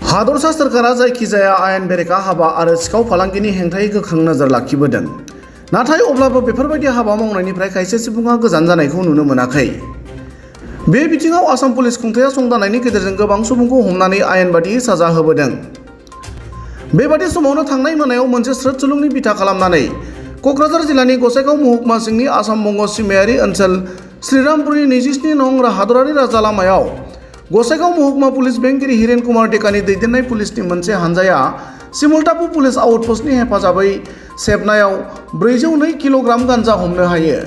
हादरसा सोरखारा जायखिजाया आयेन बेरेखा हाबा आरो सिखाव फालांगिनि हेंथायै गोख्रों नोजोर लाखिबोदों। नाथाय अब्लाबो बेफोरबायदि हाबा मावनायनिफ्राय खायसे सुबुङा गोजान जानायखौ नुनो मोनाखै। बे बिथिङाव आसाम पुलिस खुंथाया संदाननायनि गेजेरजों गोबां सुबुंखौ हमनानै आयेन बादियै साजा होबोदों। बेबादि समावनो थांनाय मोनायाव मोनसे स्रोद सुलुंनि बिथा खालामनानै क'क्राझार जिल्लानि गसाइगाव महकुमा सिंनि आसाम बंग सिमायारि ओनसोल श्रीरामपुरनि 27 नं हादरारि राजा लामायाव गसाइगाव महकुमा पुलिस बेंगिरि हिरेन कुमार डेकानि दैदेननाय पुलिसनि मोनसे हानजाया सिमुलटापु पुलिस आउटपस्टनि हेफाजाबै सेबनायाव 402 किल'ग्राम गान्जा हमनो हायो।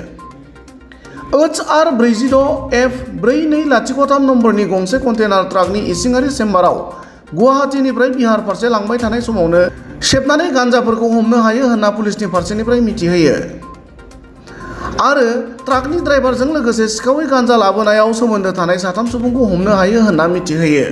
HR 46F4203 नम्बरनि गंसे कन्टेनार ट्राकनि इसिङारि चेम्बाराव गुवाहाटीनिफ्राय बिहार फारसे लांबाय थानाय समावनो सेबनानै गान्जाफोरखौ हमनो हायो होनना पुलिसनि फारसेनिफ्राय मिथिहोयो आरो ट्राकनि ड्राइभारजों लोगोसे सिखावै गान्जा लाबोनायाव सोमोन्दो थानाय 3 सुबुंखौ हमनो हायो होनना मिथिहोयो।